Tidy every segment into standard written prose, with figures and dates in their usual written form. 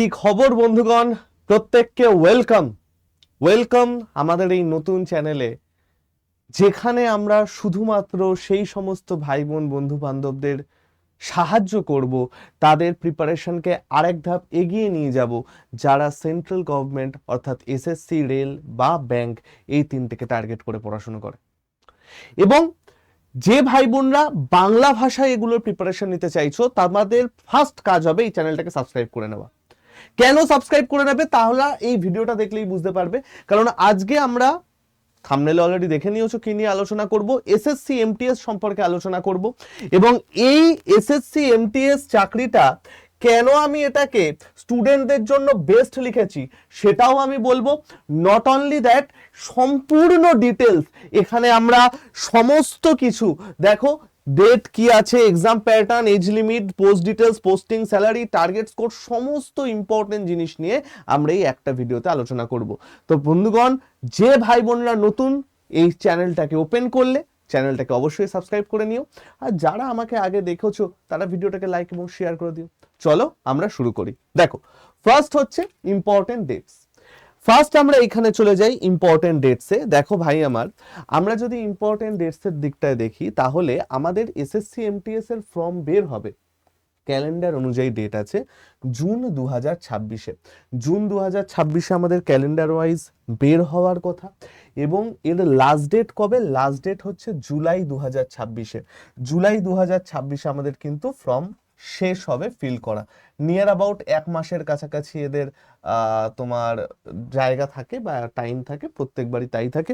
কি খবর বন্ধুগণ, প্রত্যেককে ওয়েলকাম ওয়েলকাম আমাদের এই নতুন চ্যানেলে, যেখানে আমরা শুধুমাত্র সেই সমস্ত ভাই বোন বন্ধু বান্ধবদের সাহায্য করব, তাদের প্রিপারেশনকে আরেক ধাপ এগিয়ে নিয়ে যাব, যারা সেন্ট্রাল গভর্নমেন্ট অর্থাৎ এসএসসি, রেল বা ব্যাংক এই তিনটেকে টার্গেট করে পড়াশোনা করে। এবং যে ভাই বোনরা বাংলা ভাষায় এগুলোর প্রিপারেশন নিতে চাইছো, তাদের ফার্স্ট কাজ হবে এই চ্যানেলটাকে সাবস্ক্রাইব করে নেওয়া। কেন সাবস্ক্রাইব করে নেবে? তাহলে এই ভিডিওটা দেখলেই বুঝতে পারবে। কারণ আজকে আমরা থাম্বনেলে অলরেডি দেখে নিয়েছো কি নিয়ে আলোচনা করব, এসএসসি এমটিএস সম্পর্কে আলোচনা করব। এবং এই এসএসসি এমটিএস চাকরিটা কেন আমি এটাকে স্টুডেন্টদের জন্য বেস্ট লিখেছি সেটাও আমি বলবো। নট অনলি দ্যাট, সম্পূর্ণ ডিটেলস এখানে আমরা সমস্ত কিছু দেখো, ডেট কি আছে, exam pattern, age limit, post details, posting, salary, target score, সমস্ত ইম্পর্টেন্ট জিনিস নিয়ে আমরা এই একটা ভিডিওতে আলোচনা করব। তো বন্ধুগণ, যে ভাই বোনরা নতুন এই চ্যানেলটাকে ওপেন করলে চ্যানেলটাকে অবশ্যই সাবস্ক্রাইব করে নিও, আর যারা আমাকে আগে দেখেছো তারা ভিডিওটাকে লাইক এবং শেয়ার করে দিও। চলো আমরা শুরু করি। দেখো, ফার্স্ট হচ্ছে ইম্পর্টেন্ট ডেটস। ফার্স্ট আমরা এখানে চলে যাই ইম্পর্টেন্ট ডেটসে। দেখো ভাই আমার, আমরা যদি ইম্পর্টেন্ট ডেটসের দিকটায় দেখি, তাহলে আমাদের এসএসসি এমটিএস এর ফর্ম বের হবে, ক্যালেন্ডার অনুযায়ী ডেট আছে জুন 2026-এ। জুন 2026-এ আমাদের ক্যালেন্ডার ওয়াইজ বের হওয়ার কথা। এবং এর লাস্ট ডেট কবে? লাস্ট ডেট হচ্ছে জুলাই 2026-এ। জুলাই 2026-এ আমাদের কিন্তু ফর্ম শেষ হবে ফিল করা। নিয়ার অ্যাবাউট 1 মাসের কাছাকাছি এদের তোমার জায়গা থাকে বা টাইম থাকে, প্রত্যেকবারই তাই থাকে।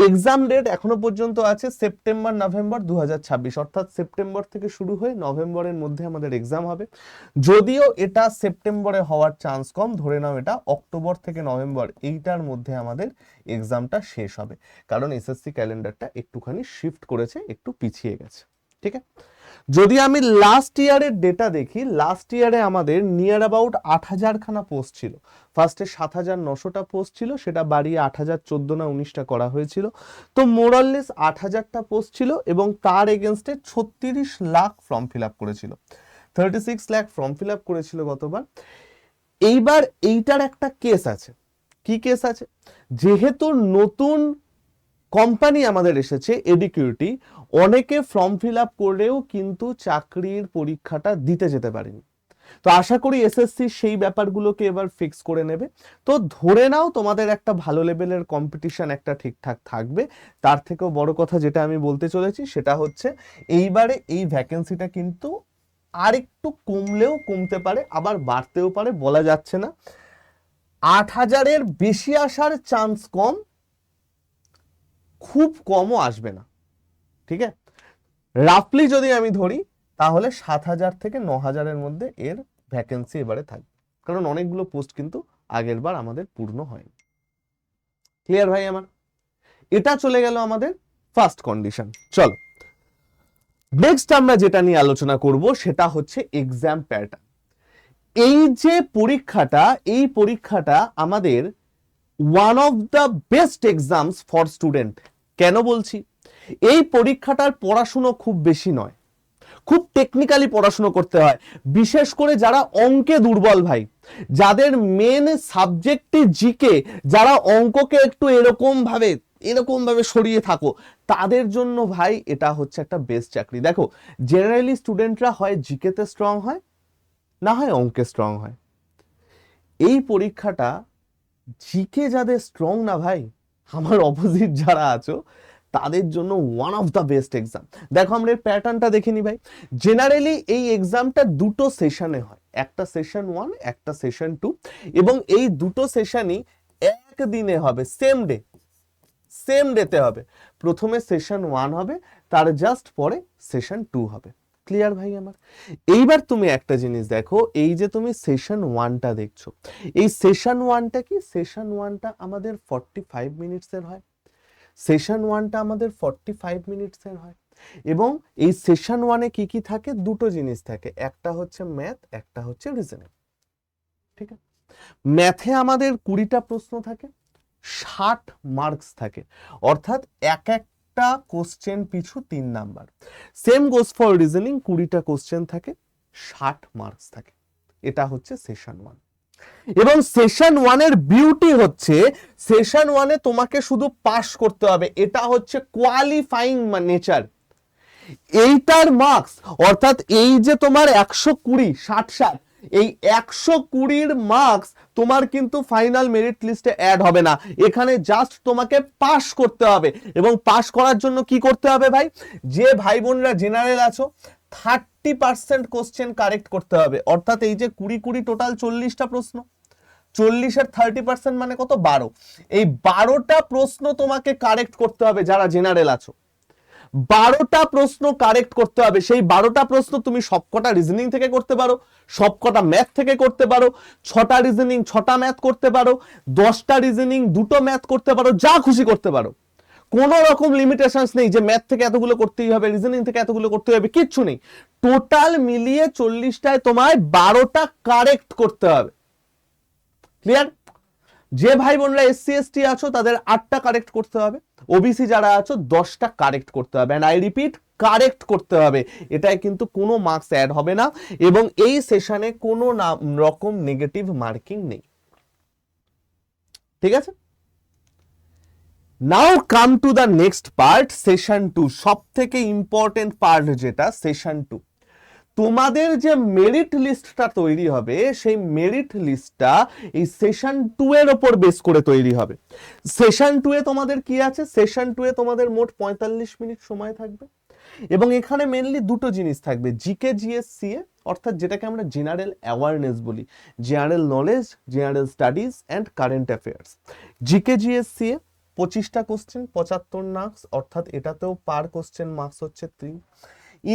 এক্সাম ডেট এখনো পর্যন্ত আছে সেপ্টেম্বর নভেম্বর 2026, অর্থাৎ সেপ্টেম্বর থেকে শুরু হয়ে নভেম্বরের মধ্যে আমাদের এক্সাম হবে। যদিও এটা সেপ্টেম্বরে হওয়ার চান্স কম, ধরে নাও এটা অক্টোবর থেকে নভেম্বর এইটার মধ্যে আমাদের এক্সামটা শেষ হবে, কারণ এসএসসি ক্যালেন্ডারটা একটুখানি শিফট করেছে, একটু পিছিয়ে গেছে। ঠিক আছে, যদি আমি লাস্ট ইয়ারের ডেটা দেখি, লাস্ট ইয়ারে আমাদের নিয়ার অ্যাবাউট 8,000 খানা পোস্ট ছিল। ফার্স্টে 7,900টা পোস্ট ছিল, সেটা বাড়িয়ে 8,014 না 19টা করা হয়েছিল। তো মোরাললেস 8,000টা পোস্ট ছিল, এবং তার এগেনস্টে 36 লাখ ফর্ম ফিল আপ করেছিল। 36 লাখ ফর্ম ফিল আপ করেছিল গতবার। এইবার এইটার একটা কেস আছে। কি কেস আছে? যেহেতু নতুন কোম্পানি আমাদের এসেছে এডিকিউটি, অনেকে ফর্ম ফিল আপ করেও কিন্তু চাকরির পরীক্ষাটা দিতে যেতে পারেনি। তো আশা করি এসএসসি সেই ব্যাপারগুলোকে এবার ফিক্স করে নেবে। তো ধরে নাও তোমাদের একটা ভালো লেভেলের কম্পিটিশন একটা ঠিকঠাক থাকবে। তার থেকেও বড় কথা যেটা আমি বলতে চলেছি সেটা হচ্ছে, এইবারে এই ভ্যাকেন্সিটা কিন্তু আর একটু কমলেও কমতে পারে, আবার বাড়তেও পারে, বলা যাচ্ছে না। 8,000-এর বেশি আসার চান্স কম, খুব কমও আসবে না। ঠিক আছে, রাফলি যদি আমি ধরি, তাহলে 7,000 থেকে 9,000-এর মধ্যে এর ভ্যাকেন্সি এবারে থাকবে, কারণ অনেকগুলো পোস্ট কিন্তু আগের বার আমাদের পূর্ণ হয়নি। ক্লিয়ার ভাই আমার? এটা চলে গেল আমাদের ফার্স্ট কন্ডিশন। চলো নেক্সট আমরা যেটা নিয়ে আলোচনা করব সেটা হচ্ছে এক্সাম প্যাটার্ন। এই যে পরীক্ষাটা, এই পরীক্ষাটা আমাদের one of the best exams for student. কেন বলছি? এই পরীক্ষাটার পড়াশুনো খুব বেশি নয়, খুব টেকনিক্যালি পড়াশুনো করতে হয়। বিশেষ করে যারা অঙ্কে দুর্বল ভাই, যাদের মেন সাবজেক্টই জিকে, যারা অঙ্ককে একটু এরকম ভাবে সরিয়ে থাকো, তাদের জন্য ভাই এটা হচ্ছে একটা বেস্ট চাকরি। দেখো, জেনারেলি স্টুডেন্টরা হয় জিকেতে স্ট্রং হয়, না হয় অঙ্কে স্ট্রং হয়। এই পরীক্ষাটা জিকে যাদের স্ট্রং না ভাই, আমার অপোজিট যারা আছো, তাদের জন্য one of the best exam. দেখো আমরা এর প্যাটার্নটা দেখে নি ভাই। জেনারেলি এই এক্সামটা দুটো সেশনে হয়, একটা সেশন 1, একটা সেশন 2, এবং এই দুটো সেশনই একদিনে হবে, সেম ডেতে হবে। প্রথমে সেশন 1 হবে, তার জাস্ট পরে সেশন 2 হবে। ক্লিয়ার ভাই আমার? এইবার তুমি একটা জিনিস দেখো, এই যে তুমি সেশন 1টা দেখছো, এই সেশন 1টা কি? সেশন 1টা আমাদের 45 মিনিটসের হয়। সেশন 1টা আমাদের 45 মিনিটসের হয়। এবং এই সেশন 1-এ কি কি থাকে? দুটো জিনিস থাকে, একটা হচ্ছে ম্যাথ, একটা হচ্ছে রিজনিং। ঠিক আছে, ম্যাথে আমাদের 20টা প্রশ্ন থাকে, 60 মার্কস থাকে, অর্থাৎ এক একটা কোশ্চেন পিছু 3 number. Same goes for reasoning, 20টা কোশ্চেন থাকে, 60 মার্কস থাকে। এটা হচ্ছে সেশন 1। এবং সেশন ওয়ানের বিউটি হচ্ছে সেশন ওয়ানে তোমাকে শুধু পাস করতে হবে, এটা হচ্ছে কোয়ালিফাইং নেচার। এইটার মার্কস অর্থাৎ এই যে তোমার 120 60 এই 120-র মার্কস তোমার কিন্তু ফাইনাল মেরিট লিস্টে অ্যাড হবে না, এখানে জাস্ট তোমাকে পাস করতে হবে। এবং পাস করার জন্য কি করতে হবে ভাই, যে ভাই বোনরা জেনারেল আছো 30% কোশ্চেন কারেক্ট করতে হবে। অর্থাৎ এই যে 20 টোটাল 40টা প্রশ্ন, 40-এর 30% মানে কত, 12। এই 12টা প্রশ্ন তোমাকে কারেক্ট করতে হবে যারা জেনারেল আছো, 12টা প্রশ্ন কারেক্ট করতে হবে। সেই 12টা প্রশ্ন তুমি সবকটা রিজনিং থেকে করতে পারো, সবকটা ম্যাথ থেকে করতে পারো, 6টা রিজনিং 6টা ম্যাথ করতে পারো, 10টা রিজনিং 2টো ম্যাথ করতে পারো, যা খুশি করতে পারো। কোন রকম লিমিটেশনস নেই যে ম্যাথ থেকে এতগুলো করতেই হবে, রিজনিং থেকে এতগুলো করতে হবে, কিচ্ছু নেই। টোটাল মিলিয়ে 40টায় তোমায় 12টা কারেক্ট করতে হবে। ক্লিয়ার? যে ভাই বোনরা এসসি এসটি আছো তাদের 8টা কারেক্ট করতে হবে, ওবিসি যারা আছো 10টা কারেক্ট করতে হবে। এন্ড আই রিপিট, কারেক্ট করতে হবে। এটাই কিন্তু কোনো মার্কস অ্যাড হবে না এবং এই সেশনে কোনো রকম নেগেটিভ মার্কিং নেই। ঠিক আছে, now come to the next part, session 2, সব থেকে ইম্পর্টেন্ট পার্ট যেটা সেশন 2। তোমাদের যে মেরিট লিস্টটা তৈরি হবে সেই মেরিট লিস্টটা এই সেশন 2 এর উপর বেস করে তৈরি হবে। সেশন 2 এ তোমাদের কি আছে, সেশন 2 এ তোমাদের মোট 45 মিনিট সময় থাকবে এবং এখানে মেইনলি দুটো জিনিস থাকবে, জিকে জিএস সিএ অর্থাৎ যেটাকে আমরা জেনারেল অ্যাওয়ারনেস বলি, general knowledge, general studies and current affairs. GK GS CA 25টা কোশ্চেন 75 মার্কস, অর্থাৎ এটাতেও পার কোশ্চেন মার্কস হচ্ছে 3।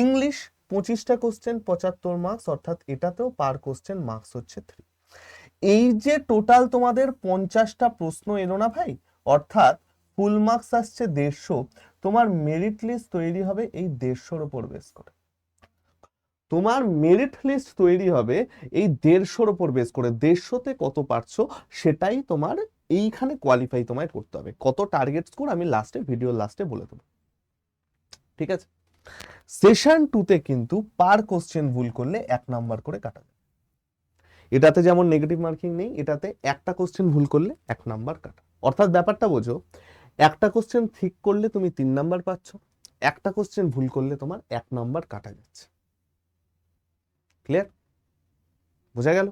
ইংলিশ 25টা কোশ্চেন 75 মার্কস, অর্থাৎ এটাতেও পার কোশ্চেন মার্কস হচ্ছে 3। এই যে টোটাল তোমাদের 50টা প্রশ্ন এলো না ভাই, অর্থাৎ ফুল মার্কস আসছে 150। তোমার মেরিট লিস্ট তৈরি হবে এই 150-র উপর বেস করে। তোমার মেরিট লিস্ট তৈরি হবে এই 150-র উপর বেস করে। 150-তে কত পারছো সেটাই তোমার এইখানে কোয়ালিফাই তোমায় করতে হবে। কত টার্গেট স্কোর আমি লাস্টে, ভিডিওর লাস্টে বলে দেবো। ঠিক আছে, সেশন 2-তে কিন্তু পার কোশ্চেন ভুল করলে 1 নাম্বার করে কাটা যাবে। এটাতে যেমন নেগেটিভ মার্কিং নেই, এটাতে একটা কোশ্চেন ভুল করলে 1 নাম্বার কাটা। অর্থাৎ ব্যাপারটা বোঝো, একটা কোশ্চেন ঠিক করলে তুমি 3 নাম্বার পাচ্ছ, একটা কোশ্চেন ভুল করলে তোমার 1 নাম্বার কাটা যাচ্ছে। ক্লিয়ার? বোঝা গেল?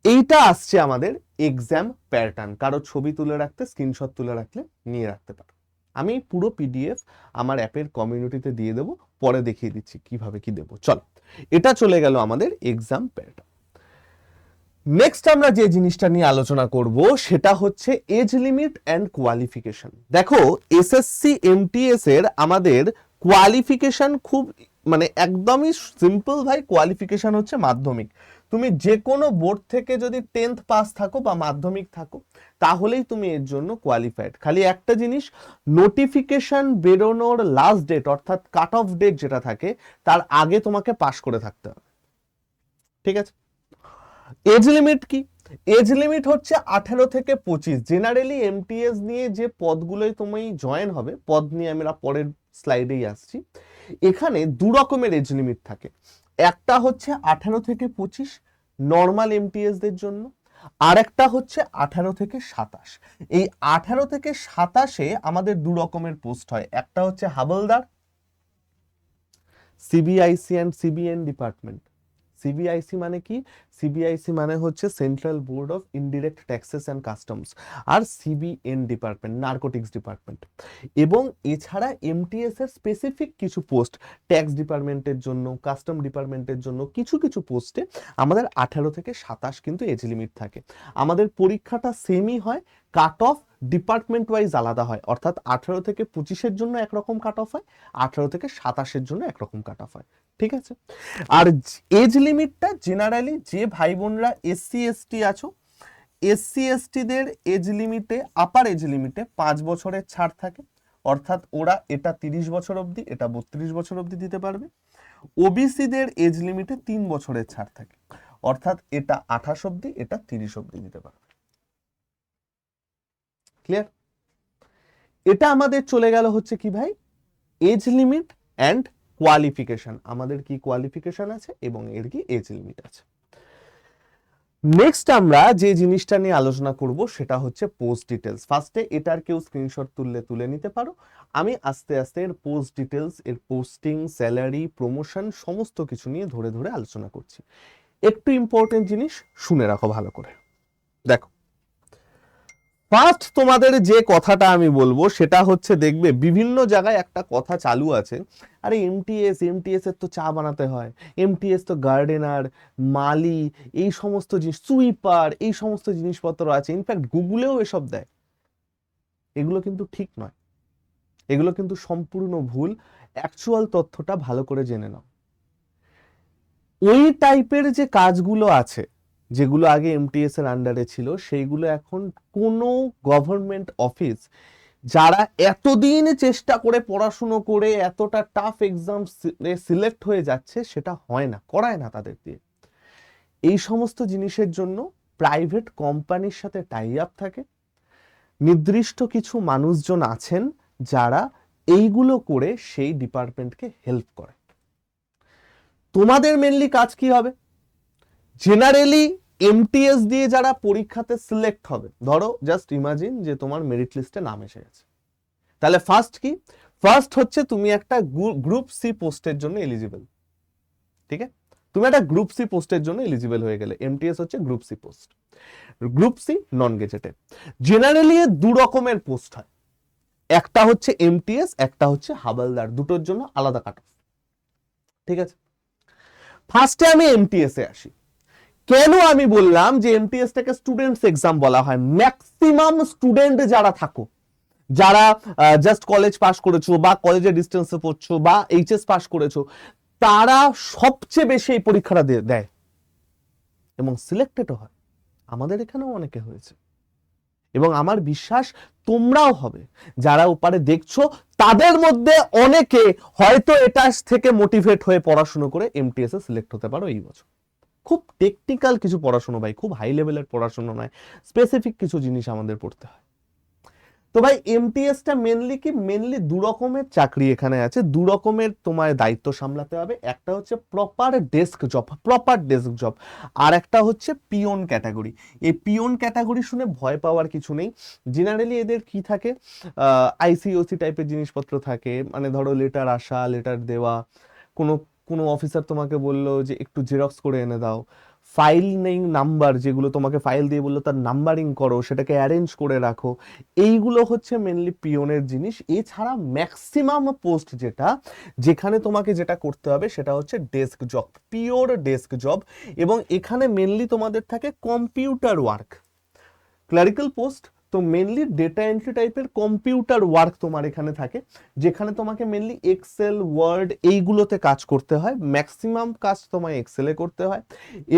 এইটা আসছে আমাদের এক্সাম প্যাটার্ন। কারো ছবি তুলে রাখতে, স্ক্রিনশট তুলে রাখলে নিয়ে রাখতে পারো। আমি পুরো পিডিএফ আমার অ্যাপের কমিউনিটিতে দিয়ে দেবো, পরে দেখিয়ে দিচ্ছি কিভাবে কি দেবো। চলো, এটা চলে গেল আমাদের এক্সাম প্যাটার্ন। নেক্সট আমরা যে জিনিসটা নিয়ে আলোচনা করব সেটা হচ্ছে এজ লিমিট অ্যান্ড কোয়ালিফিকেশন। দেখো, এসএসসি এমটিএস এর আমাদের কোয়ালিফিকেশন খুব মানে একদমই সিম্পল ভাই। কোয়ালিফিকেশন হচ্ছে মাধ্যমিক। তুমি যে কোনো বোর্ড থেকে যদি 10th পাস থাকো বা মাধ্যমিক থাকো তাহলেই তুমি এর জন্য কোয়ালিফাইড। খালি একটা জিনিস, নোটিফিকেশন বেরোনোর লাস্ট ডেট অর্থাৎ কাট অফ ডেট যেটা থাকে তার আগে তোমাকে পাস করে থাকতে হবে। ঠিক আছে, এজ লিমিট কি? এজ লিমিট হচ্ছে 18 থেকে 25। জেনারেলি এমটিএস নিয়ে যে পদগুলোই তুমি জয়েন হবে, পদ নিয়ে আমরা পরের স্লাইডেই আসছি। এখানে দু রকমের এজ লিমিট থাকে, একটা হচ্ছে 18 থেকে 25 নর্মাল এমটিএস দের জন্য, আর একটা হচ্ছে 18 থেকে 27। এই 18 থেকে 27-এ আমাদের দু রকমের পোস্ট হয়, একটা হচ্ছে হাবলদার, CBIC and CBN department. CBIC মানে কি? সিবিআইসি মানে হচ্ছে central board of indirect taxes and customs, আর সিবিএন ডিপার্টমেন্ট নার্কোটিক্স ডিপার্টমেন্ট। এবং এছাড়া এমটিএস এর স্পেসিফিক কিছু পোস্ট, ট্যাক্স ডিপার্টমেন্টের জন্য, কাস্টম ডিপার্টমেন্টের জন্য কিছু কিছু পোস্টে আমাদের 18 থেকে 27 কিন্তু এজ লিমিট থাকে। আমাদের পরীক্ষাটা সেমই হয়, কাট অফ ডিপার্টমেন্ট ওয়াইজ আলাদা হয়, অর্থাৎ 18 থেকে 25-এর জন্য একরকম কাট অফ হয়, 18 থেকে 27-এর জন্য একরকম কাট অফ হয়। ঠিক আছে, আর এজ লিমিটটা জেনারেলি যে ভাই বোনরা এসসি এসটি আছো, এসসি এসটিদের এজ লিমিটে, আপার এজ লিমিটে 5 বছরের ছাড় থাকে, অর্থাৎ ওরা এটা 30 বছর অবধি, এটা 32 বছর অবধি দিতে পারবে। ওবিসিদের এজ লিমিটে 3 বছরের ছাড় থাকে, অর্থাৎ এটা 28 অবধি, এটা 30 অবধি দিতে পারবে। ক্লিয়ার? এটা আমাদের চলে গেল হচ্ছে কি ভাই, এজ লিমিট অ্যান্ড কোয়ালিফিকেশন। আমাদের কি কোয়ালিফিকেশন আছে এবং এর কি এজ লিমিট আছে। নেক্সট আমরা যে জিনিসটা নিয়ে আলোচনা করব সেটা হচ্ছে পোস্ট ডিটেলস। ফার্স্টে এটার কেউ স্ক্রিনশট তুলে নিতে পারো। আমি আস্তে আস্তে এর পোস্ট ডিটেলস, এর পোস্টিং, স্যালারি, প্রমোশন সমস্ত কিছু নিয়ে ধরে ধরে আলোচনা করছি। একটু ইম্পর্টেন্ট জিনিস শুনে রাখো ভালো করে। দেখো, ফার্স্ট তোমাদের যে কথাটা আমি বলবো সেটা হচ্ছে, দেখবে বিভিন্ন জায়গায় একটা কথা চালু আছে, আরে এমটিএস এর তো চা বানাতে হয়, এমটিএস তো গার্ডেনার, মালি, এই সমস্ত জিনিস, সুইপার, এই সমস্ত জিনিসপত্র আছে, ইনফ্যাক্ট গুগলেও এসব দেয়। এগুলো কিন্তু ঠিক নয়, এগুলো কিন্তু সম্পূর্ণ ভুল। অ্যাকচুয়াল তথ্যটা ভালো করে জেনে নাও। ওই টাইপের যে কাজগুলো আছে যেগুলো আগে এমটিএস এর আন্ডারে ছিল, সেইগুলো এখন কোনো গভর্নমেন্ট অফিস যারা এতদিন চেষ্টা করে পড়াশুনো করে এতটা টাফ এক্সাম সিলেক্ট হয়ে যাচ্ছে, সেটা হয় না, করায় না তাদের দিয়ে। এই সমস্ত জিনিসের জন্য প্রাইভেট কোম্পানির সাথে টাই আপ থাকে, নির্দিষ্ট কিছু মানুষজন আছেন যারা এইগুলো করে সেই ডিপার্টমেন্টকে হেল্প করে। তোমাদের মেনলি কাজ কি হবে? জেনারেলি এমটিএস দিয়ে যারা পরীক্ষাতে সিলেক্ট হবে, ধরো জাস্ট ইমাজিন যে তোমার মেরিট লিস্টে নাম এসে গেছে, তাহলে ফার্স্ট কি? ফার্স্ট হচ্ছে তুমি একটা গ্রুপ সি পোস্টের জন্য এলিজিবল। ঠিক আছে, তুমি একটা গ্রুপ সি পোস্টের জন্য এলিজিবল হয়ে গেলে। এমটিএস হচ্ছে group C post, group C non gazetted. Generally দু রকমের পোস্ট হয়, একটা হচ্ছে এমটিএস, একটা হচ্ছে হাবালদার, দুটোর জন্য আলাদা কাট অফ। ঠিক আছে, ফার্স্টে আমি এমটিএস এ আসি। কেন আমি বললাম যে এমটিএসটাকে স্টুডেন্টস এক্সাম বলা হয়? ম্যাক্সিমাম স্টুডেন্ট যারা থাকো, যারা জাস্ট কলেজ পাস করেছো বা কলেজে ডিস্টেন্সে পড়ছো বা এইচএস পাস করেছো, তারা সবচেয়ে বেশি এই পরীক্ষাটা দেয় এবং সিলেক্টেডও হয়। আমাদের এখানেও অনেকে হয়েছে এবং আমার বিশ্বাস তোমরাও হবে। যারা ওপারে দেখছো তাদের মধ্যে অনেকে হয়তো এটা থেকে মোটিভেট হয়ে পড়াশুনো করে এমটিএস এ সিলেক্ট হতে পারো এই বছর। খুব টেকনিক্যাল কিছু পড়াশোনা ভাই, খুব হাই লেভেলের পড়াশোনা নয়, স্পেসিফিক কিছু জিনিস আমাদের পড়তে হয়। তো ভাই এমটিএসটা মেনলি কি? মেনলি দু রকমের চাকরি এখানে আছে, দু রকমের তোমার দায়িত্ব সামলাতে হবে। একটা হচ্ছে প্রপার ডেস্ক জব, আর একটা হচ্ছে পিওন ক্যাটাগরি। এই পিওন ক্যাটাগরি শুনে ভয় পাওয়ার কিছু নেই। জেনারেলি এদের কি থাকে, আইসিওসি টাইপের জিনিসপত্র থাকে, মানে ধরো লেটার আসা, লেটার দেওয়া, কোনো কোনো অফিসার তোমাকে বললো যে একটু জেরক্স করে এনে দাও, ফাইল নেই নাম্বার, যেগুলো তোমাকে ফাইল দিয়ে বললো তার নাম্বারিং করো, সেটাকে অ্যারেঞ্জ করে রাখো, এইগুলো হচ্ছে মেনলি পিওনের জিনিস। এছাড়া ম্যাক্সিমাম পোস্ট যেখানে তোমাকে যেটা করতে হবে সেটা হচ্ছে desk job, pure desk job. এবং এখানে মেনলি তোমাদের থাকে কম্পিউটার ওয়ার্ক। ক্লারিক্যাল পোস্ট তো মেনলি ডেটা এন্ট্রি টাইপের কম্পিউটার ওয়ার্ক তোমার এখানে থাকে, যেখানে তোমাকে মেনলি এক্সেল, ওয়ার্ড এইগুলোতে কাজ করতে হয়। ম্যাক্সিমাম কাজ তোমায় এক্সেলে করতে হয়।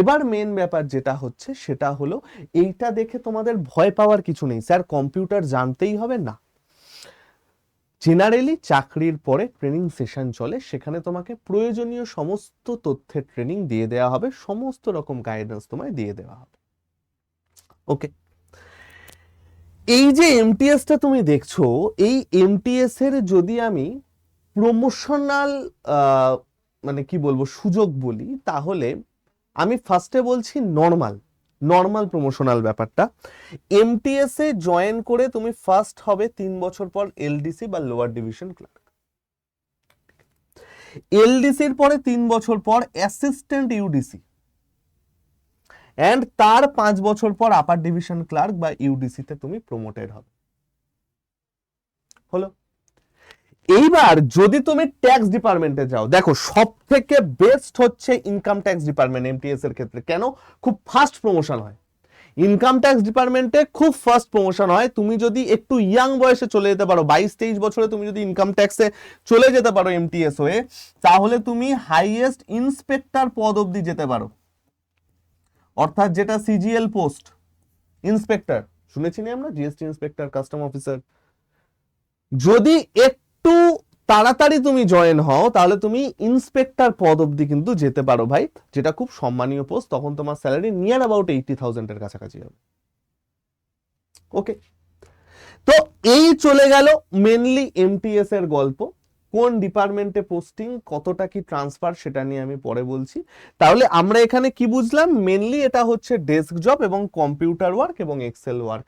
এবার মেন ব্যাপার যেটা হচ্ছে সেটা হলো, এইটা দেখে তোমাদের ভয় পাওয়ার কিছু নেই, স্যার কম্পিউটার জানতেই হবে না। জেনারেলি চাকরির পরে ট্রেনিং সেশন চলে, সেখানে তোমাকে প্রয়োজনীয় সমস্ত তথ্যের ট্রেনিং দিয়ে দেওয়া হবে, সমস্ত রকম গাইডেন্স তোমায় দিয়ে দেওয়া হবে। ওকে, এই যে এমটিএসটা তুমি দেখছো, এই এমটিএস এর যদি আমি প্রমোশনাল মানে কি বলবো সুযোগ বলি, তাহলে আমি ফার্স্টে বলছি নর্মাল প্রমোশনাল ব্যাপারটা। এমটিএস এ জয়েন করে তুমি ফার্স্ট হবে 3 বছর পর এলডিসি বা লোয়ার ডিভিশন ক্লার্ক। এলডিসির পরে 3 বছর পর অ্যাসিস্ট্যান্ট ইউডিসি, এন্ড তার 5 বছর পর আপার ডিভিশন ক্লার্ক বা ইউডিসি তে তুমি প্রমোটেড হবে। হলো। এইবার যদি তুমি ট্যাক্স ডিপার্টমেন্টে যাও, দেখো সব থেকে বেস্ট হচ্ছে ইনকাম ট্যাক্স ডিপার্টমেন্ট এমটিএস এর ক্ষেত্রে। কেন? খুব ফাস্ট প্রমোশন হয় ইনকাম ট্যাক্স ডিপার্টমেন্টে, খুব ফাস্ট প্রমোশন হয়। তুমি যদি একটু ইয়াং বয়সে চলে যেতে পারো, 22-23 বছরে তুমি যদি ইনকাম ট্যাক্সে চলে যেতে পারো এমটিএস হয়ে, তাহলে তুমি হাইয়েস্ট ইন্সপেক্টর পদ অবধি যেতে পারো, অর্থাৎ যেটা সিজিএল পোস্ট, ইন্সপেক্টর শুনেছি না আমরা, জিএসটি ইন্সপেক্টর, কাস্টম অফিসার। যদি একটু তাড়াতাড়ি তুমি জয়েন হও তাহলে তুমি ইন্সপেক্টর পদ অবধি কিন্তু যেতে পারো ভাই, যেটা খুব সম্মানীয় পোস্ট। তখন তোমার স্যালারি নিয়ার অ্যাবাউট 80,000 এর কাছাকাছি হবে। ওকে, তো এই চলে গেল মেনলি এমটিএস এর গল্প। কোন ডিপার্টমেন্টে পোস্টিং, কতটা কি ট্রান্সফার, সেটা নিয়ে আমি পরে বলছি। তাহলে আমরা এখানে কি বুঝলাম, মেনলি এটা হচ্ছে ডেস্ক জব এবং কম্পিউটার ওয়ার্ক এবং এক্সেল ওয়ার্ক।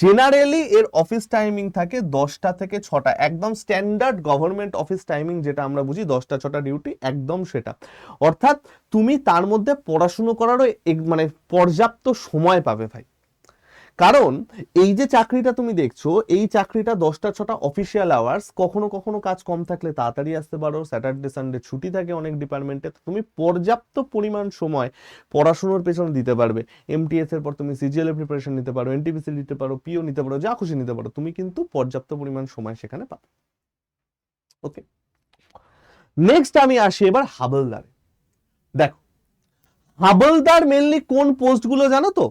জেনারেলি এর অফিস টাইমিং থাকে 10টা থেকে 6টা, একদম স্ট্যান্ডার্ড গভর্নমেন্ট অফিস টাইমিং যেটা আমরা বুঝি 10টা 6টা ডিউটি, একদম সেটা। অর্থাৎ তুমি তার মধ্যে পড়াশুনো করারও মানে পর্যাপ্ত সময় পাবে ভাই। কারণ এই যে চাকরিটা তুমি দেখছো, এই চাকরিটা 10টা 6টা অফিসিয়াল আওয়ার্স, কখনো কখনো কাজ কম থাকলে তাড়াতাড়ি আসতে পারো, স্যাটারডে সানডে ছুটি থাকে অনেক ডিপার্টমেন্টে, তুমি পর্যাপ্ত পরিমাণ সময় পড়াশোনার পেছনে দিতে পারবে। এমটিএস এর পর তুমি সিজিএল এর প্রিপারেশন নিতে পারো, এনটিপিসি নিতে পারো, পিও নিতে পারো, যা খুশি নিতে পারো, তুমি কিন্তু পর্যাপ্ত পরিমাণ সময় সেখানে পাবে। ওকে, নেক্সট আমি আসি এবার হাবলদার। দেখো হাবলদার মেনলি কোন পোস্টগুলো জানো তো?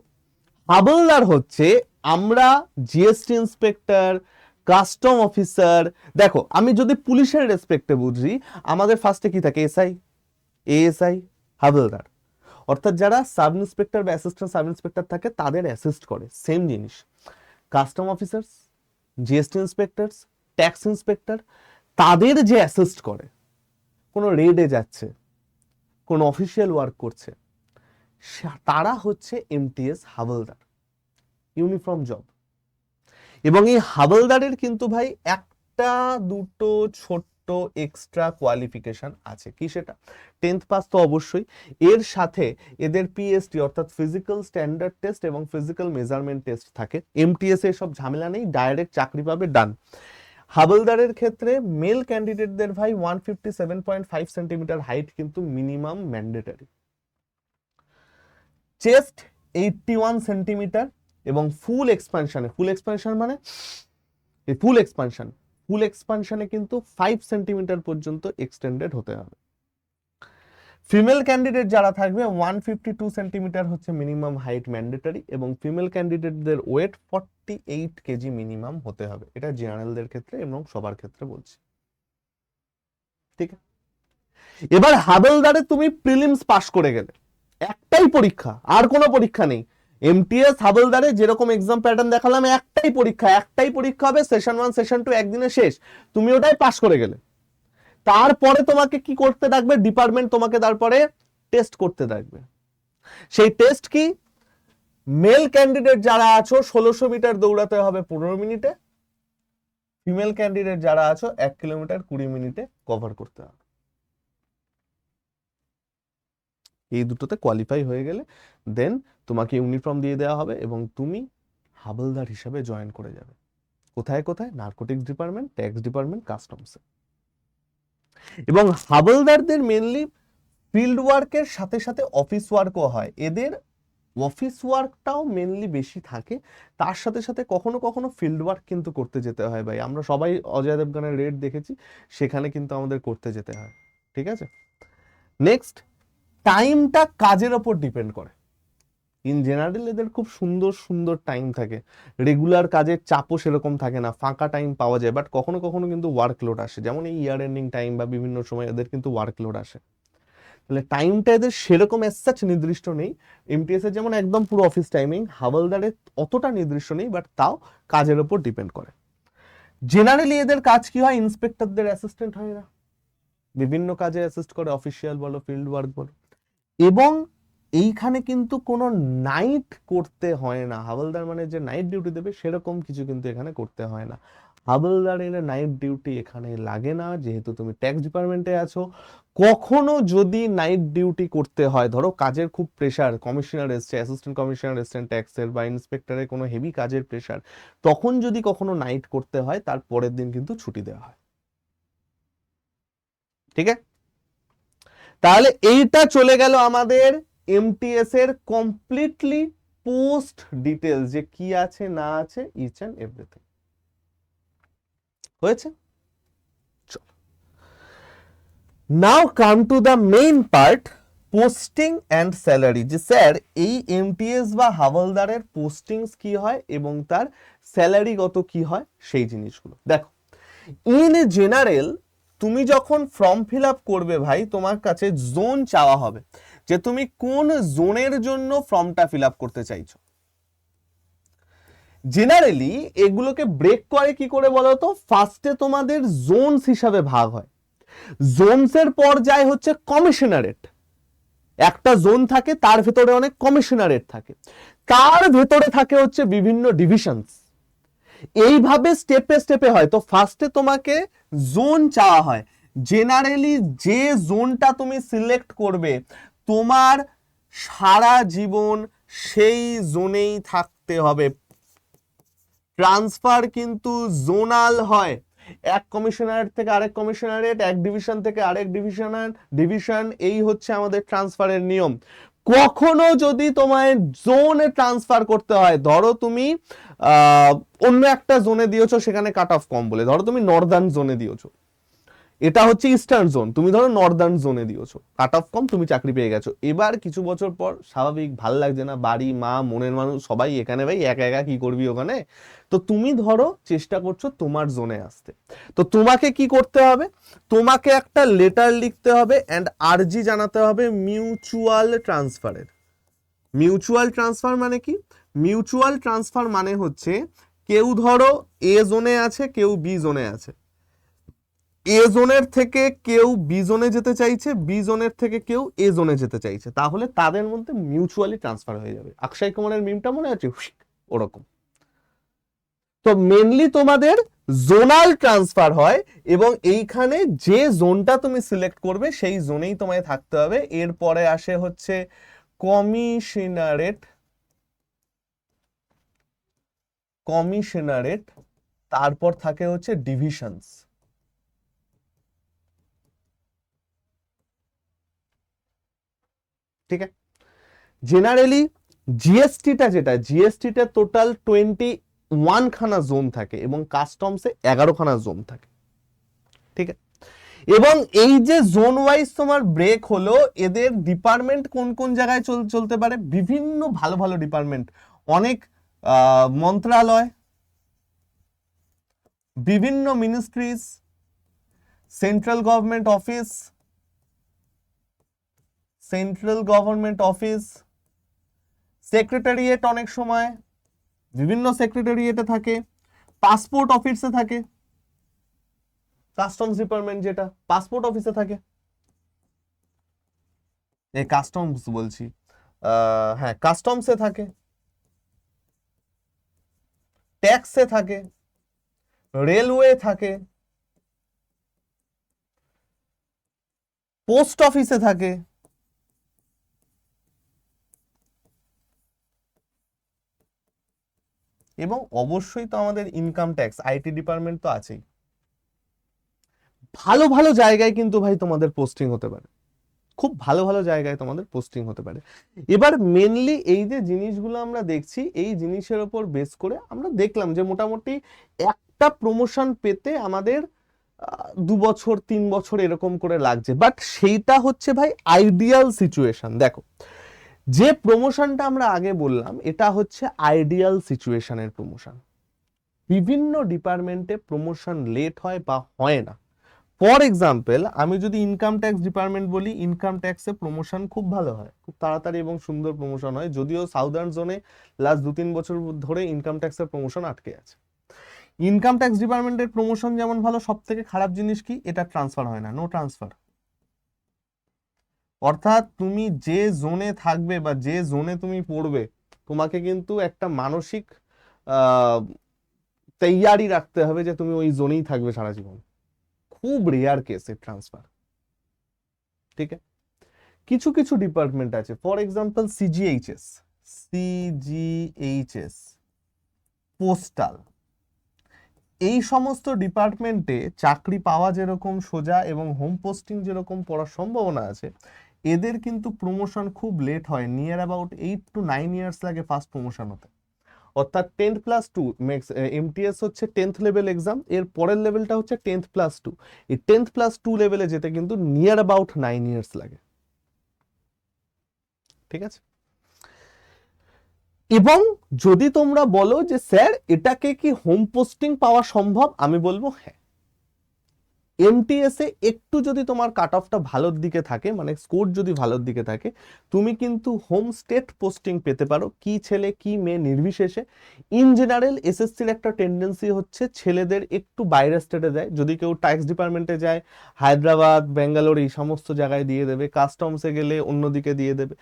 হাবলদার হচ্ছে, আমরা জিএসটি ইন্সপেক্টর, কাস্টম অফিসার, দেখো আমি যদি পুলিশের রেসপেক্টে বুঝি, আমাদের ফার্স্টে কি থাকে, এসআই, এএসআই, হাবলদার। অর্থাৎ যারা সাব ইন্সপেক্টর বা অ্যাসিস্ট্যান্ট সাব ইন্সপেক্টর থাকে তাদের অ্যাসিস্ট করে, সেম জিনিস। Custom officers, GST inspectors, tax inspector, তাদের যে অ্যাসিস্ট করে, কোনো রেডে যাচ্ছে, কোনো অফিসিয়াল ওয়ার্ক করছে, তারা হচ্ছে এমটিএস হাবলদার, ইউনিফর্ম জব। এবং এই হাবলদারের কিন্তু ভাই একটা দুটো ছোট্ট এক্সট্রা কোয়ালিফিকেশন আছে, কি সেটা? 10th পাস তো অবশ্যই, এর সাথে এদের পিএসটি অর্থাৎ ফিজিক্যাল স্ট্যান্ডার্ড টেস্ট এবং ফিজিক্যাল মেজারমেন্ট টেস্ট থাকে। এমটিএস এর সব ঝামেলা নেই, ডাইরেক্ট চাকরি পাবে, ডান। হাবলদারের ক্ষেত্রে মেল ক্যান্ডিডেটদের ভাই 157.5 সেন্টিমিটার হাইট কিন্তু মিনিমাম ম্যান্ডেটরি, চেস্ট 81 সেন্টিমিটার, এবং ফুল এক্সপানশন মানে ফুল এক্সপানশনে কিন্তু 5 সেন্টিমিটার পর্যন্ত এক্সটেন্ডেড হতে হবে। ফিমেল ক্যান্ডিডেট যারা থাকবে 152 সেন্টিমিটার হচ্ছে মিনিমাম হাইট ম্যান্ডেটরি, এবং ফিমেল ক্যান্ডিডেটদের ওয়েট 48 কেজি মিনিমাম হতে হবে। এটা জেনারেলদের ক্ষেত্রে এবং সবার ক্ষেত্রে বলছি, ঠিক আছে? এবার হাবলদারে তুমি প্রিলিমস পাস করে গেলে, একটাই পরীক্ষা, আর কোনো পরীক্ষা নেই। এমটিএস হাবলদারে যেরকম এক্সাম প্যাটার্ন দেখালাম, একটাই পরীক্ষা হবে, সেশন 1 সেশন 2 একদিনে শেষ, তুমি ওটাই পাস করে গেলে। তারপরে তোমাকে কি করতে থাকবে, ডিপার্টমেন্ট তোমাকে তারপরে টেস্ট করতে থাকবে। সেই টেস্ট কি, মেল ক্যান্ডিডেট যারা আছো 1600 মিটার দৌড়াতে হবে 15 মিনিটে, ফিমেল ক্যান্ডিডেট যারা আছো 1 কিলোমিটার 20 মিনিটে কভার করতে হবে। এই দুটোতে কোয়ালিফাই হয়ে গেলে দেন তোমাকে ইউনিফর্ম দিয়ে দেওয়া হবে এবং তুমি হাবলদার হিসাবে জয়েন করে যাবে। কোথায় কোথায়? নারকোটিক্স ডিপার্টমেন্ট, ট্যাক্স ডিপার্টমেন্ট, কাস্টমসে। এবং হাবলদারদের মেনলি ফিল্ড ওয়ার্কের সাথে সাথে অফিস ওয়ার্কও হয়, এদের অফিস ওয়ার্কটাও মেনলি বেশি থাকে, তার সাথে সাথে কখনো কখনো ফিল্ড ওয়ার্ক কিন্তু করতে যেতে হয় ভাই। আমরা সবাই অজয় দেবগনের রেড দেখেছি, সেখানে কিন্তু আমাদের করতে যেতে হয়, ঠিক আছে? নেক্সট, টাইমটা কাজের ওপর ডিপেন্ড করে। ইন জেনারেল এদের খুব সুন্দর সুন্দর টাইম থাকে, রেগুলার কাজের চাপও সেরকম থাকে না, ফাঁকা টাইম পাওয়া যায়, বাট কখনো কখনো কিন্তু ওয়ার্কলোড আসে, যেমন এই ইয়ার এন্ডিং টাইম বা বিভিন্ন সময় এদের কিন্তু ওয়ার্কলোড আসে। তাহলে টাইমটা এদের সেরকম এসাচ নির্দিষ্ট নেই। এমটিএস এর যেমন একদম পুরো অফিস টাইমিং, হাবলদারের অতটা নির্দিষ্ট নেই, বাট তাও কাজের ওপর ডিপেন্ড করে। জেনারেলি এদের কাজ কি হয়, ইন্সপেক্টরদের অ্যাসিস্ট্যান্ট হয় না, বিভিন্ন কাজে অ্যাসিস্ট করে, অফিসিয়াল বলো ফিল্ড ওয়ার্ক বলো। এবং এইখানে কিন্তু কোনো নাইট করতে হয় না, হাবলদার মানে যে নাইট ডিউটি দেবে সেরকম কিছু কিন্তু এখানে করতে হয় না। হাবলদারের নাইট ডিউটি এখানে লাগে না, যেহেতু তুমি ট্যাক্স ডিপার্টমেন্টে আছো। কখনো যদি নাইট ডিউটি করতে হয়, ধরো কাজের খুব প্রেশার, কমিশনার এসছে, অ্যাসিস্ট্যান্ট কমিশনার এসছেন ট্যাক্সের বা ইন্সপেক্টরের কোনো হেভি কাজের প্রেশার, তখন যদি কখনো নাইট করতে হয়, তার পরের দিন কিন্তু ছুটি দেওয়া হয়, ঠিক আছে? তাহলে এইটা চলে গেল আমাদের এমটিএস এর কমপ্লিটলি পোস্ট ডিটেলস, যে কি আছে না আছে, ইচ এন্ড এভরিথিং হয়েছে। Now come to the main part, posting and salary. যে স্যার এই এমটিএস বা হাবলদারের পোস্টিংস কি হয় এবং তার স্যালারি কত কি হয়, সেই জিনিসগুলো দেখো। ইন জেনারেল তুমি যখন ফর্ম ফিল আপ করবে ভাই, তোমার কাছে জোন চাওয়া হবে, যে তুমি কোন জোনের জন্য ফর্মটা ফিল আপ করতে চাইছো। জেনারেলি এগুলোকে ব্রেক করে কি করে বলো তো, ফার্স্টে তোমাদের জোনস হিসাবে ভাগ হয়, জোনসের পর যায় হচ্ছে কমিশনারেট, একটা জোন থাকে তার ভেতরে অনেক কমিশনারেট থাকে, তার ভেতরে থাকে হচ্ছে বিভিন্ন ডিভিশনস, এইভাবে স্টেপে স্টেপে হয়। তো ফার্স্টে তোমাকে জোন চাওয়া হয়, জেনারেলি যে জোনটা তুমি সিলেক্ট করবে তোমার সারা জীবন সেই জোনেই থাকতে হবে। ট্রান্সফার কিন্তু জোনাল হয়, এক কমিশনারেট থেকে আরেক কমিশনারেট, এক ডিভিশন থেকে আরেক ডিভিশন, এই হচ্ছে আমাদের ট্রান্সফারের নিয়ম। কখনো যদি তোমায় জোনে ট্রান্সফার করতে হয়, ধরো তুমি অন্য একটা জোনে দিয়েছো, সেখানে কাট অফ কম বলে, ধরো তুমি নর্দার্ন জোনে দিয়েছো, এটা হচ্ছে ইস্টার্ন জোন, তুমি ধরো নর্দার্ন জোনে দিয়েছো, কাট অফ কম, তুমি চাকরি পেয়ে গেছো। এবার কিছু বছর পর স্বাভাবিক ভাল লাগছে না, বাড়ি মা মনের মানুষ সবাই এখানে, ভাই একা একা কি করবি ওখানে, তো তুমি ধরো চেষ্টা করছো তোমার জোনে আসতে। তো তোমাকে কি করতে হবে, তোমাকে একটা লেটার লিখতে হবে এন্ড আরজি জানাতে হবে মিউচুয়াল ট্রান্সফারের। মিউচুয়াল ট্রান্সফার মানে কি, মিউচুয়াল ট্রান্সফার মানে হচ্ছে কেউ ধরো এ জোনে আছে, কেউ বি জোনে আছে, এ জোনের থেকে কেউ বি জোনে যেতে চাইছে, বি জোনের থেকে কেউ এ জোনে যেতে চাইছে, তাহলে তাদের মধ্যে মিউচুয়ালি ট্রান্সফার হয়ে যাবে। অক্ষয় কুমারের মিমটা মনে আছে, ওরকম। তো মেনলি তোমাদের জোনাল ট্রান্সফার হয়, এবং এইখানে যে জোনটা তুমি সিলেক্ট করবে সেই জোনেই তোমায় থাকতে হবে। এরপরে আসে হচ্ছে কমিশনারেট, কমিশনারেট, তারপর থাকে হচ্ছে ডিভিশনস। ঠিক আছে, জেনারেলি জিএসটিটা যেটা, জিএসটিটা টোটাল 21 খানা জোন থাকে এবং কাস্টমসে 11 খানা জোন থাকে। ঠিক আছে, এবং এই যে জোন ওয়াইজ তোমার ব্রেক হলো, এদের ডিপার্টমেন্ট কোন কোন জায়গায় চলতে পারে, বিভিন্ন ভালো ভালো ডিপার্টমেন্ট, অনেক মন্ত্রণালয়, বিভিন্ন ministries, central government office, secretariat, অনেক সময় বিভিন্ন সেক্রেটারিয়েটে থাকে, পাসপোর্ট অফিসে থাকে, কাস্টমস ডিপার্টমেন্ট যেটা পাসপোর্ট অফিসে থাকে, এই কাস্টমস বলছি, হ্যাঁ কাস্টমসে থাকে, ট্যাক্সে থাকে, রেলওয়ে থাকে, পোস্ট অফিসে থাকে, এবং অবশ্যই তো আমাদের ইনকাম ট্যাক্স, আইটি ডিপার্টমেন্ট তো আছেই। ভালো ভালো জায়গায় কিন্তু ভাই তোমাদের পোস্টিং হতে পারে, খুব ভালো ভালো জায়গায় তোমাদের পোস্টিং হতে পারে। এবার মেনলি এই যে জিনিসগুলো আমরা দেখছি, এই জিনিসের উপর বেস করে আমরা দেখলাম যে মোটামুটি একটা প্রমোশন পেতে আমাদের 2 বছর 3 বছর এরকম করে লাগছে, বাট সেইটা হচ্ছে ভাই আইডিয়াল সিচুয়েশন। দেখো, যে প্রমোশনটা আমরা আগে বললাম এটা হচ্ছে আইডিয়াল সিচুয়েশনের প্রমোশন। বিভিন্ন ডিপার্টমেন্টে প্রমোশন লেট হয় বা হয় না। ফর এক্সাম্পল, আমি যদি ইনকাম ট্যাক্স ডিপার্টমেন্ট বলি, ইনকাম ট্যাক্সে প্রমোশন খুব ভালো হয়, খুব তাড়াতাড়ি এবং সুন্দর প্রমোশন হয়, যদিও সাউদার্ন জোনে লাস্ট 2-3 বছর ধরে ইনকাম ট্যাক্সের প্রমোশন আটকে আছে। ইনকাম ট্যাক্স ডিপার্টমেন্টের প্রমোশন যেমন ভালো, সব থেকে খারাপ জিনিস কি, এটা ট্রান্সফার হয় না, নো ট্রান্সফার। অর্থাৎ তুমি যে জোনে থাকবে বা যে জোনে তুমি পড়বে, তোমাকে কিন্তু একটা মানসিক তৈয়ারি রাখতে হবে যে তুমি ওই জোনেই থাকবে সারা জীবন। খুব রেয়ার কেসে ট্রান্সফার। ঠিক আছে, কিছু কিছু ডিপার্টমেন্ট আছে, ফর এক্সাম্পল সিজিএইচএস, পোস্টাল, এই সমস্ত ডিপার্টমেন্টে চাকরি পাওয়া যেরকম সোজা এবং হোম পোস্টিং যেরকম পড়ার সম্ভাবনা আছে, এদের কিন্তু প্রমোশন খুব লেট হয়, নিয়ার অ্যাবাউট 8 to 9 ইয়ার্স লাগে ফার্স্ট প্রমোশন হতে। অর্থাৎ 10+2 এমটিএস হচ্ছে 10th লেভেল এক্সাম, এর পরের লেভেলটা হচ্ছে 10+2, এই 10+2 লেভেলে যেতে কিন্তু নিয়ার অ্যাবাউট 9 ইয়ার্স লাগে। ঠিক আছে, এবং যদি তোমরা বলো যে স্যার এটাকে কি হোম পোস্টিং পাওয়া সম্ভব, আমি বলবো হ্যাঁ, এমটিএস এ একটু যদি তোমার কাট অফটা ভালোর দিকে থাকে, মানে স্কোর যদি ভালোর দিকে থাকে, তুমি কিন্তু হোম স্টেট পোস্টিং পেতে পারো, কি ছেলে কি মেয়ে নির্বিশেষে। ইন জেনারেল এসএসসির একটা টেন্ডেন্সি হচ্ছে ছেলেদের একটু বাইরের স্টেটে যায়, যদি কেউ ট্যাক্স ডিপার্টমেন্টে যায় হায়দ্রাবাদ ব্যাঙ্গালোর এই সমস্ত জায়গায় দিয়ে দেবে, কাস্টমসে গেলে অন্যদিকে দিয়ে দেবে।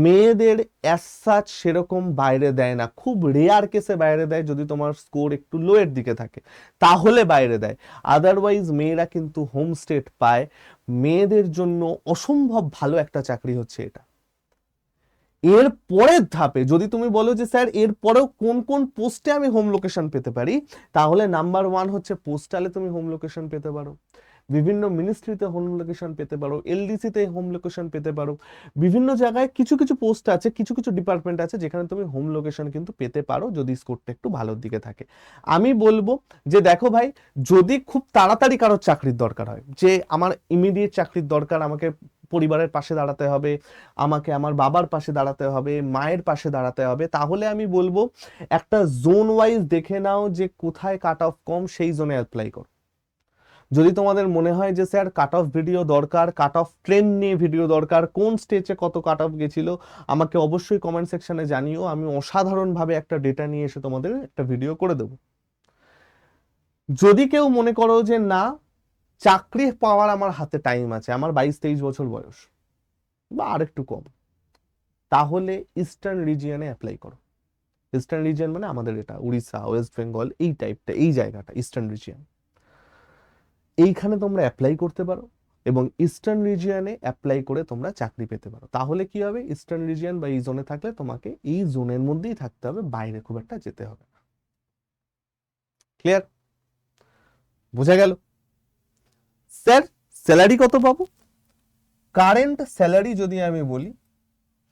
মেয়েদের অ্যাজ সাচ সেরকম বাইরে দেয় না, খুব রেয়ার কেসে বাইরে দেয়, যদি তোমার স্কোর একটু লোয়ের দিকে থাকে তাহলে বাইরে দেয়। আদারওয়াইজ মেয়েরা কিন্তু হোম স্টেট পায়। মেয়েদের জন্য অসম্ভব ভালো একটা চাকরি হচ্ছে এটা। এর পরের ধাপে যদি তুমি বলো যে স্যার এর পরেও কোন কোন পোস্টে আমি হোম লোকেশন পেতে পারি, তাহলে নাম্বার 1 হচ্ছে পোস্টালে তুমি হোম লোকেশন পেতে পারো, বিভিন্ন মিনিস্ট্রিতে হোম লোকেশন পেতে পারো, এলডিসিতে হোম লোকেশন পেতে পারো। বিভিন্ন জায়গায় কিছু কিছু পোস্ট আছে, কিছু কিছু ডিপার্টমেন্ট আছে যেখানে তুমি হোম লোকেশন কিন্তু পেতে পারো যদি স্কোরটা একটু ভালোর দিকে থাকে। আমি বলবো যে দেখো ভাই, যদি খুব তাড়াতাড়ি কারোর চাকরির দরকার হয়, যে আমার ইমিডিয়েট চাকরির দরকার, আমাকে পরিবারের পাশে দাঁড়াতে হবে, আমাকে আমার বাবার পাশে দাঁড়াতে হবে, মায়ের পাশে দাঁড়াতে হবে, তাহলে আমি বলবো একটা জোন ওয়াইজ দেখে নাও যে কোথায় কাট অফ কম, সেই জোনে অ্যাপ্লাই করো। যদি তোমাদের মনে হয় যে স্যার কাট অফ ভিডিও দরকার, কাট অফ ট্রেন্ড নিয়ে ভিডিও দরকার, কোন স্টেজে কত কাট অফ গেছিল, আমাকে অবশ্যই কমেন্ট সেকশনে জানিও, আমি অসাধারণভাবে একটা ডেটা নিয়ে এসে তোমাদের একটা ভিডিও করে দেবো। যদি কেউ মনে করো যে না, চাকরি পাওয়ার আমার হাতে টাইম আছে, আমার 22-23 বছর বয়স বা আরেকটু কম, তাহলে ইস্টার্ন রিজিয়নে অ্যাপ্লাই করো। ইস্টার্ন রিজিয়ন মানে আমাদের এটা উড়িষ্যা, ওয়েস্ট বেঙ্গল, এই টাইপটা, এই জায়গাটা ইস্টার্ন রিজিয়ন, এইখানে তোমরা অ্যাপ্লাই করতে পারো এবং ইস্টার্ন রিজিয়নে অ্যাপ্লাই করে তোমরা চাকরি পেতে পারো। তাহলে কি হবে, ইস্টার্ন রিজিয়ন বা এই জোনে থাকলে তোমাকে এই জোনের মধ্যেই থাকতে হবে, বাইরে খুব একটা যেতে হবে না। ক্লিয়ার? বোঝা গেল? স্যার স্যালারি কত পাবো? কারেন্ট স্যালারি যদি আমি বলি,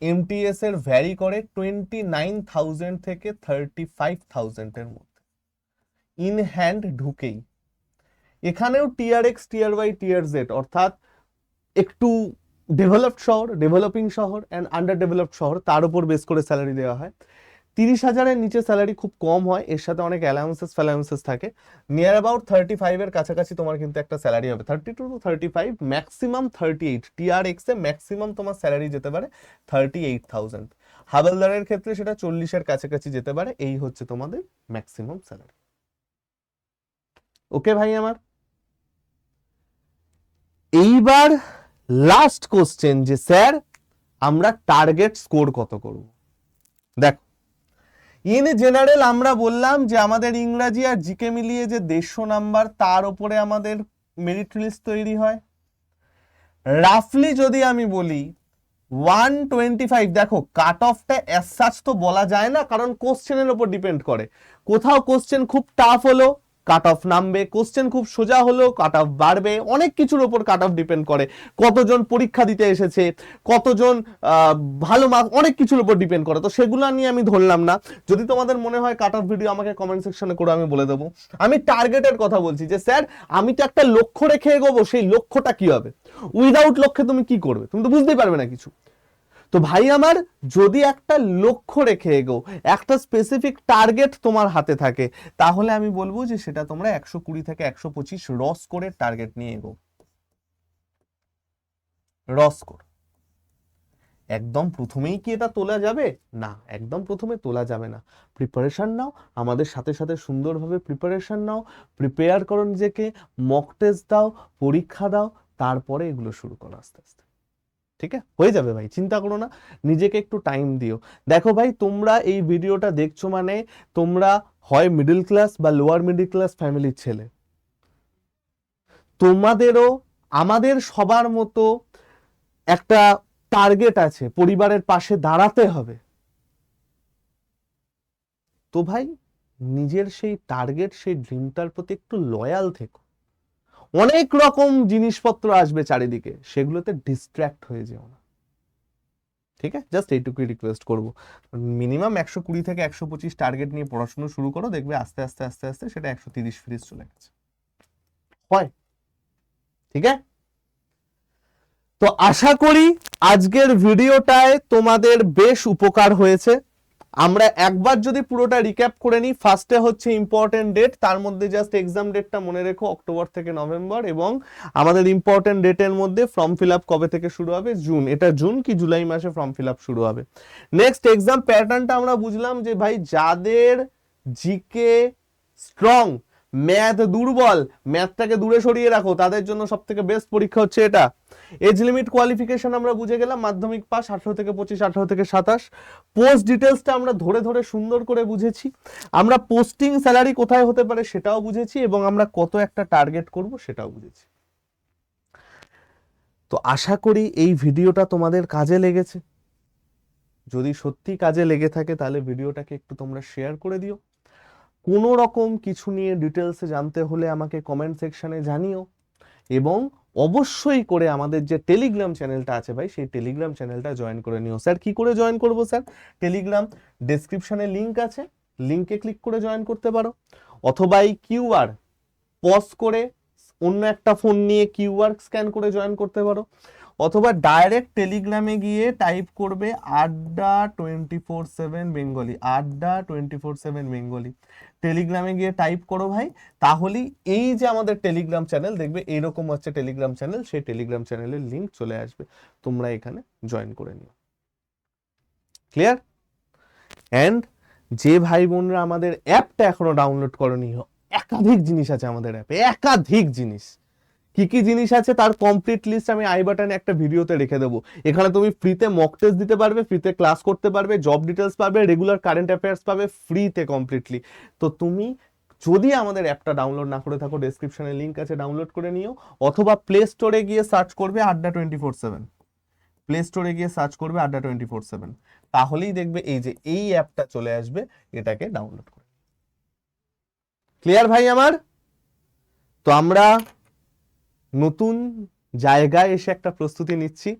এমটিএস এর ভ্যারি করে 29,000 থেকে 35,000 এর মধ্যে ইন হ্যান্ড ঢুকেই। এখানেও টিয়ার এক্স, টিয়ার ওয়াই, টিয়ার জেড, অর্থাৎ একটু ডেভেলপড শহর, ডেভেলপিং শহর অ্যান্ড আন্ডার ডেভেলপড শহর, তার উপর বেস করে স্যালারি দেওয়া হয়। 30,000-এর নিচে স্যালারি খুব কম হয়, এর সাথে অনেক অ্যালাউন্সেস থাকে। নিয়ার অ্যাবাউট 35-এর কাছাকাছি তোমার কিন্তু একটা স্যালারি হবে, 32 to 35, ম্যাক্সিমাম 38। টিআর এক্সে ম্যাক্সিমাম তোমার স্যালারি যেতে পারে 38,000। হাবলদারের ক্ষেত্রে সেটা 40-এর কাছাকাছি যেতে পারে। এই হচ্ছে তোমাদের ম্যাক্সিমাম স্যালারি। ওকে ভাই আমার, এইবার লাস্ট কোশ্চেন যে স্যার আমরা টার্গেট স্কোর কত করব। দেখো, ইন জেনারেল আমরা বললাম যে আমাদের ইংরাজি আর জিকে মিলিয়ে যে 150 নাম্বার, তার উপরে আমাদের মেরিট লিস্ট তৈরি হয়। রাফলি যদি আমি বলি 125, দেখো কাট অফটা অ্যাজ সাচ তো বলা যায় না, কারণ কোশ্চেনের উপর ডিপেন্ড করে। কোথাও কোশ্চেন খুব টাফ হলো, কাট অফ নামবে, কোশ্চেন খুব সোজা হলো, কাট অফ বাড়বে, অনেক কিছুর উপর কাট অফ ডিপেন্ড করে। কতজন পরীক্ষা দিতে এসেছে, কতজন ভালো মার্ক, অনেক কিছুর উপর ডিপেন্ড করে, তো সেগুলো নিয়ে আমি ধরলাম না। যদি তোমাদের মনে হয় কাট অফ ভিডিও, আমাকে কমেন্ট সেকশনে করে আমি বলে দেবো। আমি টার্গেটের কথা বলছি যে স্যার আমি তো একটা লক্ষ্য রেখে এগোবো, সেই লক্ষ্যটা কি হবে। উইদাউট লক্ষ্যে তুমি কি করবে, তুমি তো বুঝতেই পারবে না কিছু। তো ভাই আমার, যদি একটা লক্ষ্য রেখে এগো, একটা স্পেসিফিক টার্গেট তোমার হাতে থাকে, তাহলে আমি বলবো যে সেটা তোমরা 120 থেকে 125 র স্কোরের টার্গেট নিয়ে এগো। র স্কোর একদম প্রথমেই কি এটা তোলা যাবে? না, একদম প্রথমে তোলা যাবে না। প্রিপারেশন নাও, আমাদের সাথে সাথে সুন্দরভাবে প্রিপারেশন নাও, প্রিপেয়ার করো নিজেকে, মক টেস্ট দাও, পরীক্ষা দাও, তারপরে এগুলো শুরু করো আস্তে আস্তে। ঠিক আছে, হয়ে যাবে ভাই, চিন্তা করো না, নিজেকে একটু টাইম দিও। দেখো ভাই, তোমরা এই ভিডিওটা দেখছো মানে তোমরা হয় মিডল ক্লাস বা লোয়ার মিডল ক্লাস ফ্যামিলির ছেলে। তোমাদেরও আমাদের সবার মতো একটা টার্গেট আছে, পরিবারের পাশে দাঁড়াতে হবে। তো ভাই, নিজের সেই টার্গেট, সেই ড্রিমটার প্রতি একটু লয়াল থেকো। অনেক রকম জিনিসপত্র আসবে চারিদিকে, সেগুলোতে ডিস্ট্র্যাক্ট হয়ে যেও না। ঠিক আছে, জাস্ট এইটুকুই রিকোয়েস্ট করবো। মিনিমাম 120 থেকে 125 টার্গেট নিয়ে পড়াশোনা শুরু করো, দেখবে আস্তে আস্তে আস্তে আস্তে সেটা 130-40 চলে গেছে। হয়, ঠিক আছে। তো আশা করি আজকের ভিডিওটায় তোমাদের বেশ উপকার হয়েছে। আমরা একবার যদি পুরোটা রিক্যাপ করে নিই, ফার্স্টে হচ্ছে ইম্পর্টেন্ট ডেট, তার মধ্যে জাস্ট এক্সাম ডেটটা মনে রেখো অক্টোবর থেকে নভেম্বর, এবং আমাদের ইম্পর্টেন্ট ডেটের মধ্যে ফর্ম ফিল আপ কবে থেকে শুরু হবে, জুন, এটা জুন কি জুলাই মাসে ফর্ম ফিল আপ শুরু হবে। নেক্সট এক্সাম প্যাটার্নটা আমরা বুঝলাম যে ভাই যাদের জিকে স্ট্রং, ম্যাথ দুর্বল, ম্যাথটাকে দূরে সরিয়ে রাখো, তাদের জন্য সব থেকে বেস্ট পরীক্ষা হচ্ছে এটা। এজ লিমিট কোয়ালিফিকেশন আমরা বুঝে গেলাম, মাধ্যমিক পাস 18 থেকে 25, 18 থেকে 27। পোস্ট ডিটেলসটা আমরা ধরে ধরে সুন্দর করে বুঝেছি, আমরা পোস্টিং স্যালারি কোথায় হতে পারে সেটাও বুঝেছি, এবং আমরা কত একটা টার্গেট করব সেটাও বুঝেছি। তো আশা করি এই ভিডিওটা তোমাদের কাজে লেগেছে। যদি সত্যি কাজে লেগে থাকে তাহলে ভিডিওটাকে একটু তোমরা শেয়ার করে দিও। কোনো রকম কিছু নিয়ে ডিটেলসে জানতে হলে আমাকে কমেন্ট সেকশনে জানিও, এবং অবশ্যই করে আমাদের যে টেলিগ্রাম চ্যানেলটা আছে ভাই, সেই টেলিগ্রাম চ্যানেলটা জয়েন করে নিও। স্যার কি করে জয়েন করব স্যার? টেলিগ্রাম ডেসক্রিপশনে লিংক আছে, লিংকে ক্লিক করে জয়েন করতে পারো, অথবা এই কিউআর পজ করে অন্য একটা ফোন নিয়ে কিউআর স্ক্যান করে জয়েন করতে পারো, অথবা ডাইরেক্ট টেলিগ্রামে গিয়ে টাইপ করবে আড্ডা 24/7 বেঙ্গলি, আড্ডা 24/7 বেঙ্গলি, টেলিগ্রামে গিয়ে টাইপ করো ভাই, তাহলেই এই যে আমাদের টেলিগ্রাম চ্যানেল দেখবে এরকম হচ্ছে টেলিগ্রাম চ্যানেল, সেই টেলিগ্রাম চ্যানেলের লিংক চলে আসবে, তোমরা এখানে জয়েন করে নিও। ক্লিয়ার? অ্যান্ড যে ভাই বোনরা আমাদের অ্যাপটা এখনো ডাউনলোড করনি, একাধিক জিনিস আছে আমাদের অ্যাপে, একাধিক জিনিস। কি কি জিনিস আছে তার কমপ্লিট লিস্ট আমি আই বাটনে একটা ভিডিওতে রেখে দেবো। এখানে তুমি ফ্রিতে মক টেস্ট দিতে পারবে, ফ্রিতে ক্লাস করতে পারবে, জব ডিটেলস পাবে, রেগুলার কারেন্ট অ্যাফেয়ার্স পাবে ফ্রিতে কমপ্লিটলি। তো তুমি যদি আমাদের অ্যাপটা ডাউনলোড না করে থাকো, ডেসক্রিপশনে লিংক আছে, ডাউনলোড করে নিও, অথবা প্লে স্টোরে গিয়ে সার্চ করবে আড্ডা 24/7, প্লে স্টোরে গিয়ে সার্চ করবে আড্ডা 24/7, তাহলেই দেখবে এই যে এই অ্যাপটা চলে আসবে, এটাকে ডাউনলোড করে। ক্লিয়ার ভাই আমার? তো আমরা নতুন জায়গায় এসে একটা প্রস্তুতি নিচ্ছি।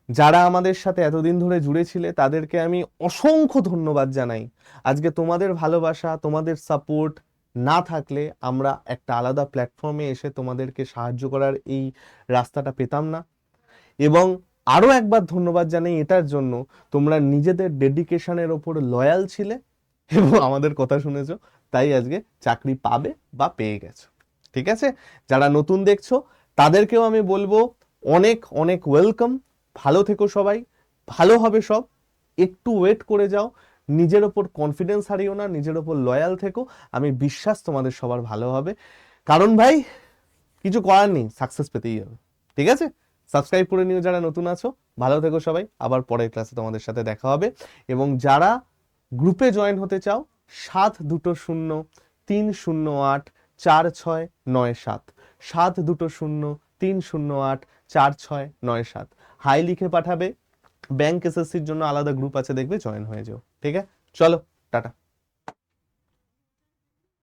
যারা আমাদের সাথে এতদিন ধরে জুড়ে ছিলে তাদেরকে আমি অসংখ্য ধন্যবাদ জানাই। আজকে তোমাদের ভালোবাসা, তোমাদের সাপোর্ট না থাকলে আমরা একটা আলাদা প্ল্যাটফর্মে এসে তোমাদেরকে সাহায্য করার এই রাস্তাটা পেতাম না। এবং আরো একবার ধন্যবাদ জানাই এটার জন্য, তোমরা নিজেদের ডেডিকেশনের ওপর লয়াল ছিলে এবং আমাদের কথা শুনেছো, তাই আজকে চাকরি পাবে বা পেয়ে গেছো। ঠিক আছে? যারা নতুন দেখছো তাদেরকেও আমি বলবো অনেক অনেক ওয়েলকাম। ভালো থেকো সবাই, ভালো হবে সব, একটু ওয়েট করে যাও, নিজের ওপর কনফিডেন্স হারিও না, নিজের ওপর লয়াল থেকো, আমি বিশ্বাস তোমাদের সবার ভালো হবে। কারণ ভাই কিছু করার নেই, সাকসেস পেতেই হবে। ঠিক আছে? সাবস্ক্রাইব করে নিও যারা নতুন আছো। ভালো থেকো সবাই, আবার পরের ক্লাসে তোমাদের সাথে দেখা হবে। এবং যারা গ্রুপে জয়েন হতে চাও, 7203084697, 7203084697, হাই লিখে পাঠাবে। ব্যাংক এসএসসির জন্য আলাদা গ্রুপ আছে, দেখবে, জয়েন হয়ে যাও। ঠিক আছে? চলো, টাটা।